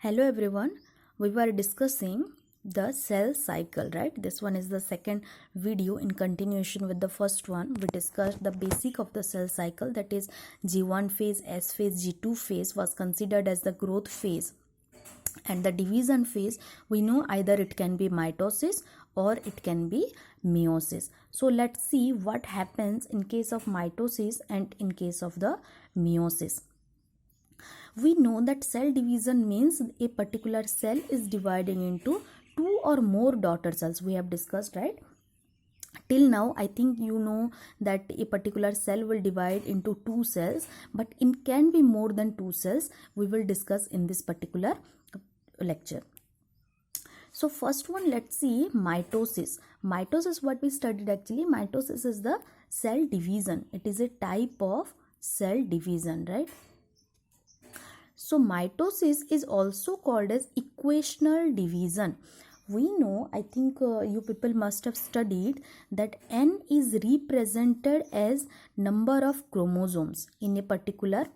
Hello everyone, we were discussing the cell cycle, right? This one is the second video in continuation with the first one. We discussed the basic of the cell cycle, that is G1 phase, S phase, G2 phase was considered as the growth phase, and the division phase we know either it can be mitosis or it can be meiosis. So let's see what happens in case of mitosis and in case of the meiosis. We know that cell division means a particular cell is dividing into two or more daughter cells. We have discussed, right? Till now I think you know that a particular cell will divide into two cells, but it can be more than two cells. We will discuss in this particular lecture. So first one, let's see mitosis. Mitosis, what we studied actually, mitosis is the cell division. It is a type of cell division, right? So mitosis is also called as equational division. We know, I think you people must have studied that N is represented as number of chromosomes in a particular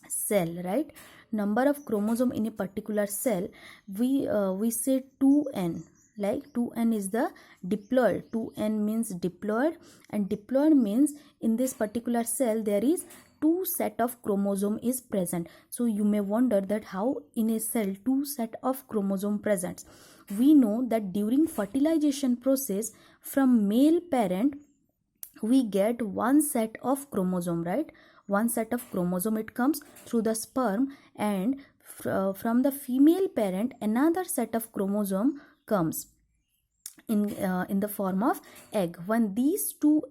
cell, right? Number of chromosome in a particular cell, we say 2n, like 2n is the diploid. 2n means diploid, and diploid means in this particular cell there is two set of chromosome is present. So you may wonder that how in a cell two set of chromosome presents. We know that during fertilization process from male parent we get one set of chromosome, right? One set of chromosome, it comes through the sperm, and from the female parent another set of chromosome comes in the form of egg. When these two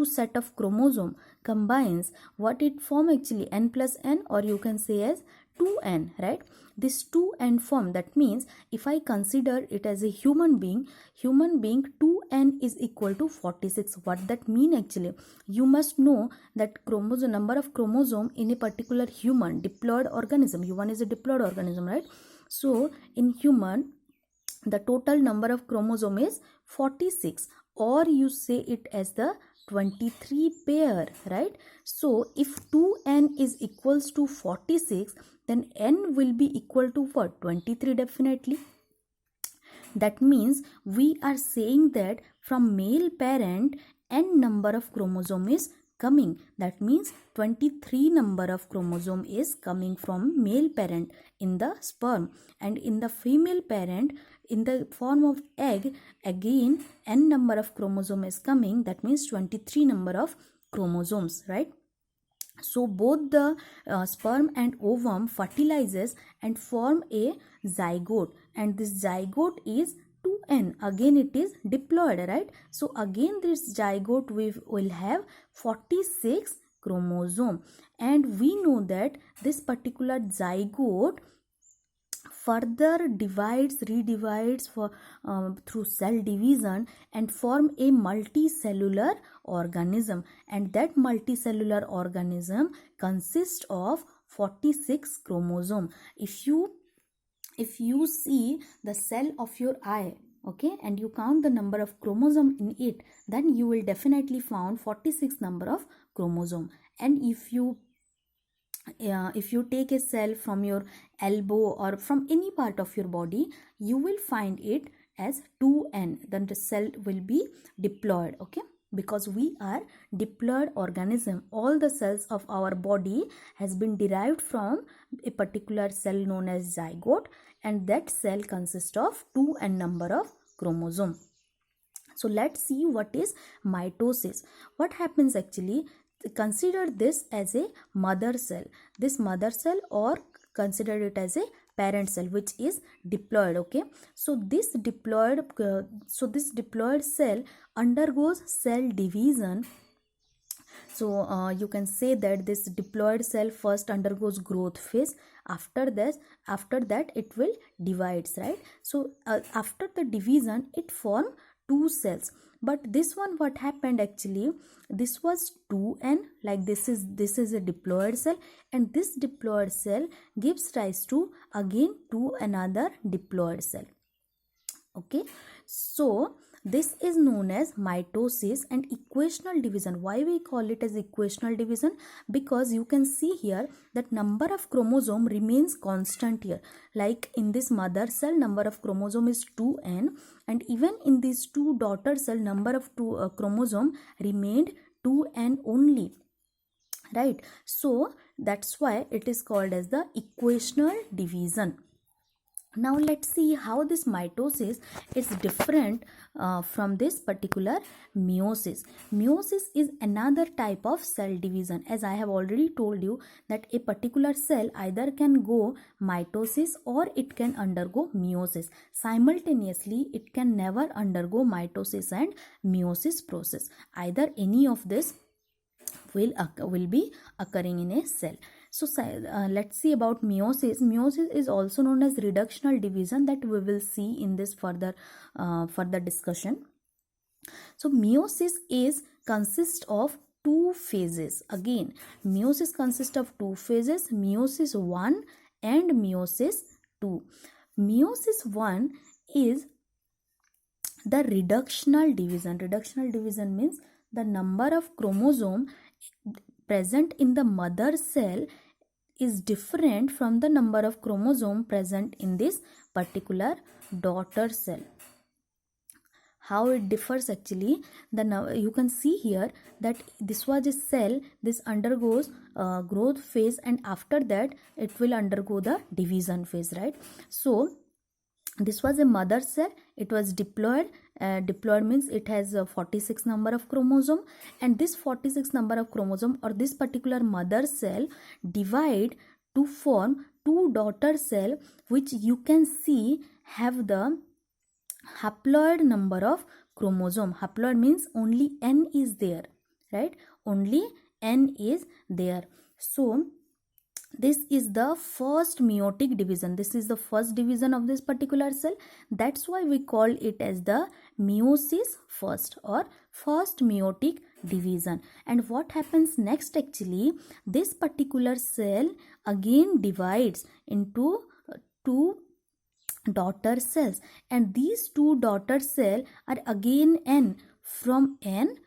set of chromosome combines, what it form actually, n plus n, or you can say as 2n, right? This 2n form, that means if I consider it as a human being 2n is equal to 46. What that mean actually? You must know that chromosome, number of chromosome in a particular human diploid organism, human is a diploid organism, right? So in human the total number of chromosome is 46, or you say it as the 23 pair, right? So if 2n is equals to 46, then n will be equal to what? 23 definitely. That means we are saying that from male parent n number of chromosome is coming. That means 23 number of chromosome is coming from male parent in the sperm, and in the female parent in the form of egg, again n number of chromosome is coming. That means 23 number of chromosomes, right? So both the sperm and ovum fertilizes and form a zygote, and this zygote is 2n. Again it is diploid, right? So again this zygote we will have 46 chromosome, and we know that this particular zygote further redivides through cell division and form a multicellular organism, and that multicellular organism consists of 46 chromosome. If you see the cell of your eye, okay, and you count the number of chromosome in it, then you will definitely found 46 number of chromosome. And if you take a cell from your elbow or from any part of your body, you will find it as 2n, then the cell will be diploid, okay? Because we are diploid organism, all the cells of our body has been derived from a particular cell known as zygote, and that cell consists of 2n number of chromosome. So let's see what is mitosis. What happens actually, consider this as a mother cell. This mother cell, or consider it as a parent cell, which is diploid, okay? So this diploid cell undergoes cell division. So you can say that this diploid cell first undergoes growth phase. After that it will divides, right? So after the division it form two cells. But this one, what happened actually, this was 2n, like this is a diploid cell, and this diploid cell gives rise to again to another diploid cell, okay? So this is known as mitosis and equational division. Why we call it as equational division? Because you can see here that number of chromosome remains constant here. Like in this mother cell, number of chromosome is 2n, and even in these two daughter cell, number of chromosome remained 2n only, right? So that's why it is called as the equational division. Now let's see how this mitosis is different from this particular meiosis. Meiosis is another type of cell division. As I have already told you that a particular cell either can go mitosis or it can undergo meiosis. Simultaneously, it can never undergo mitosis and meiosis process. Either any of this will be occurring in a cell. So let's see about meiosis. Meiosis is also known as reductional division, that we will see in this further discussion. So meiosis consists of two phases. Again, meiosis consists of two phases, meiosis 1 and meiosis 2. Meiosis 1 is the reductional division. Reductional division means the number of chromosome present in the mother cell is different from the number of chromosome present in this particular daughter cell. How it differs actually, you can see here that this was a cell, this undergoes growth phase, and after that it will undergo the division phase, right? So this was a mother cell, it was diploid. Diploid means it has 46 number of chromosome, and this 46 number of chromosome or this particular mother cell divide to form two daughter cell, which you can see have the haploid number of chromosome. Haploid means only n is there, right? Only n is there. So this is the first meiotic division. This is the first division of this particular cell. That's why we call it as the meiosis first or first meiotic division. And what happens next actually, this particular cell again divides into two daughter cells, and these two daughter cells are again n, from n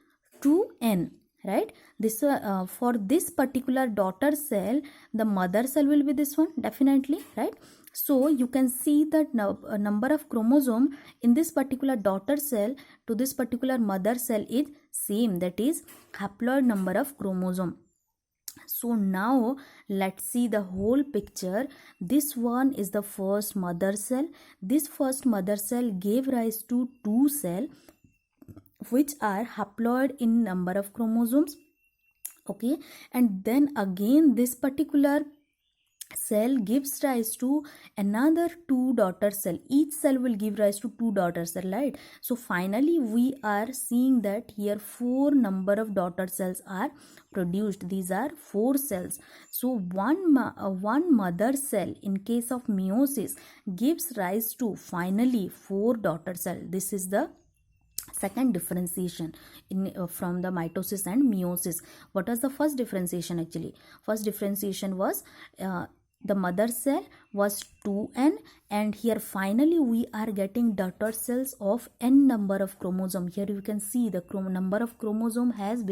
to n, right? This for this particular daughter cell, the mother cell will be this one, definitely, right? So you can see that number of chromosome in this particular daughter cell to this particular mother cell is same, that is haploid number of chromosome. So now let's see the whole picture. This one is the first mother cell. This first mother cell gave rise to two cells which are haploid in number of chromosomes, okay? And then again this particular cell gives rise to another two daughter cell. Each cell will give rise to two daughter cell, right? So finally we are seeing that here four number of daughter cells are produced. These are four cells. So one mother cell in case of meiosis gives rise to finally four daughter cell. This is the second differentiation from the mitosis and meiosis. What was the first differentiation actually? First differentiation was the mother cell was 2n, and here finally we are getting daughter cells of n number of chromosome. Here you can see the number of chromosome has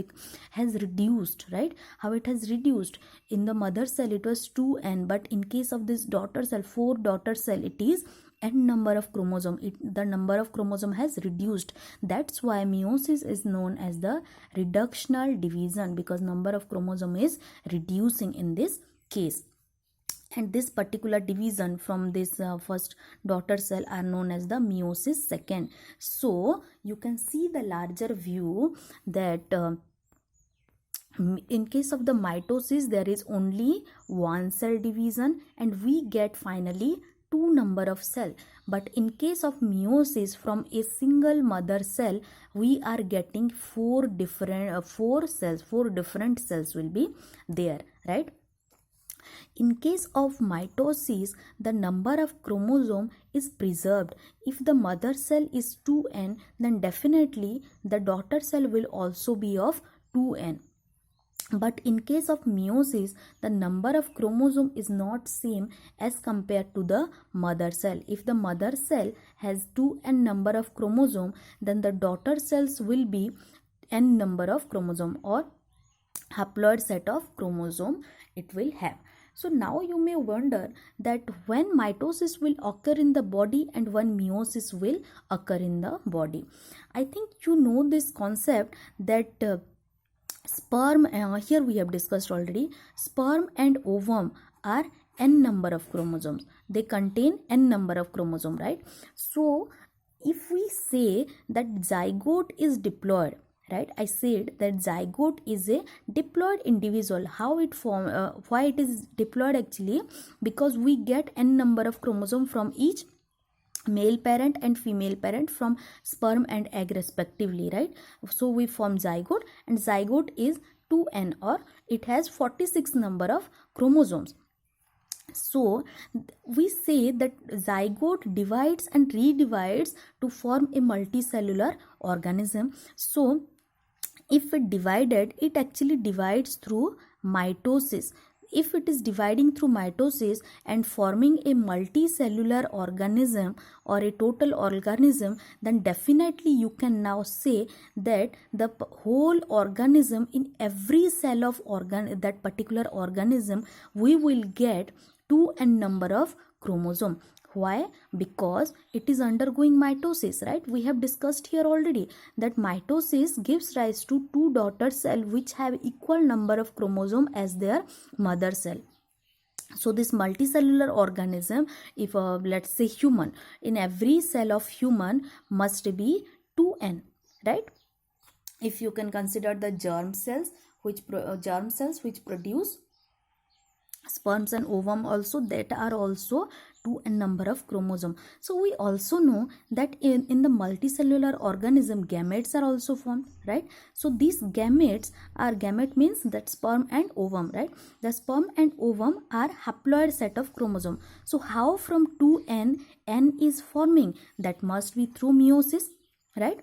reduced, right? How it has reduced. In the mother cell it was 2n, but in case of this daughter cell, 4 daughter cell, it is n number of chromosome. The number of chromosome has reduced. That's why meiosis is known as the reductional division, because number of chromosome is reducing in this case. And this particular division from this first daughter cell are known as the meiosis second. So you can see the larger view that in case of the mitosis there is only one cell division and we get finally two number of cell. But in case of meiosis, from a single mother cell we are getting four different cells will be there, right? In case of mitosis, the number of chromosome is preserved. If the mother cell is 2n, then definitely the daughter cell will also be of 2n. But in case of meiosis, the number of chromosome is not same as compared to the mother cell. If the mother cell has 2n number of chromosome, then the daughter cells will be n number of chromosome, or haploid set of chromosome it will have. So now you may wonder that when mitosis will occur in the body and when meiosis will occur in the body. I think you know this concept that sperm, here we have discussed already, sperm and ovum are n number of chromosomes. They contain n number of chromosomes, right? So if we say that zygote is diploid, right? I said that zygote is a diploid individual. How it form? Why it is diploid actually? Because we get n number of chromosome from each male parent and female parent from sperm and egg respectively, right? So we form zygote, and zygote is 2n, or it has 46 number of chromosomes. So we say that zygote divides and redivides to form a multicellular organism. So if it divided, it actually divides through mitosis. If it is dividing through mitosis and forming a multicellular organism or a total organism, then definitely you can now say that the whole organism, in every cell of that particular organism, we will get 2n number of chromosome. Why? Because it is undergoing mitosis, right? We have discussed here already that mitosis gives rise to two daughter cells which have equal number of chromosome as their mother cell. So this multicellular organism, if let's say human, in every cell of human must be 2n, right? If you can consider the germ cells which produce sperms and ovum also, that are also 2n number of chromosome. So we also know that in the multicellular organism, gametes are also formed, right? So these gametes are, gamete means that sperm and ovum, right? The sperm and ovum are haploid set of chromosome. So how from 2n n is forming? That must be through meiosis, right?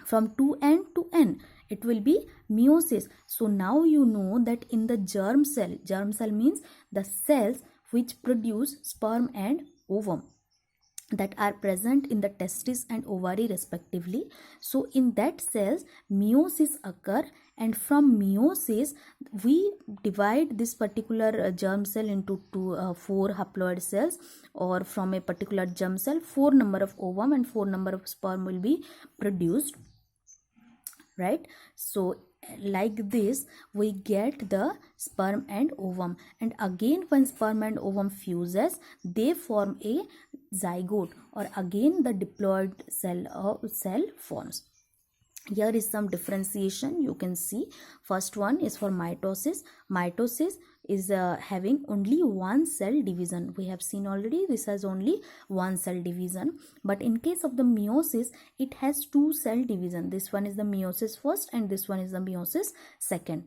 From 2n to n, it will be meiosis. So now you know that in the germ cell means the cells which produce sperm and ovum that are present in the testis and ovary respectively. So in that cells meiosis occur, and from meiosis we divide this particular germ cell into 4 haploid cells, or from a particular germ cell 4 number of ovum and 4 number of sperm will be produced, right? So like this we get the sperm and ovum, and again when sperm and ovum fuses, they form a zygote, or again the diploid cell forms. Here is some differentiation you can see. First one is for mitosis. Mitosis is having only one cell division. We have seen already this has only one cell division. But in case of the meiosis, it has two cell division. This one is the meiosis first and this one is the meiosis second.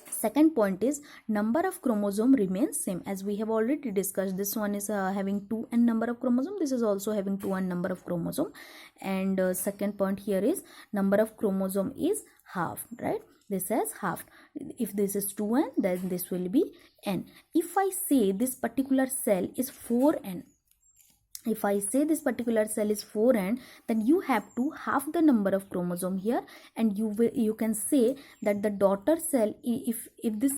Second point is number of chromosome remains same, as we have already discussed. This one is having 2n number of chromosome, this is also having 2n number of chromosome. And second point here is number of chromosome is half, right? This has half. If this is 2n, then this will be n. If I say this particular cell is 4n, if I say this particular cell is 4n, then you have to half the number of chromosome here, and you can say that the daughter cell, if this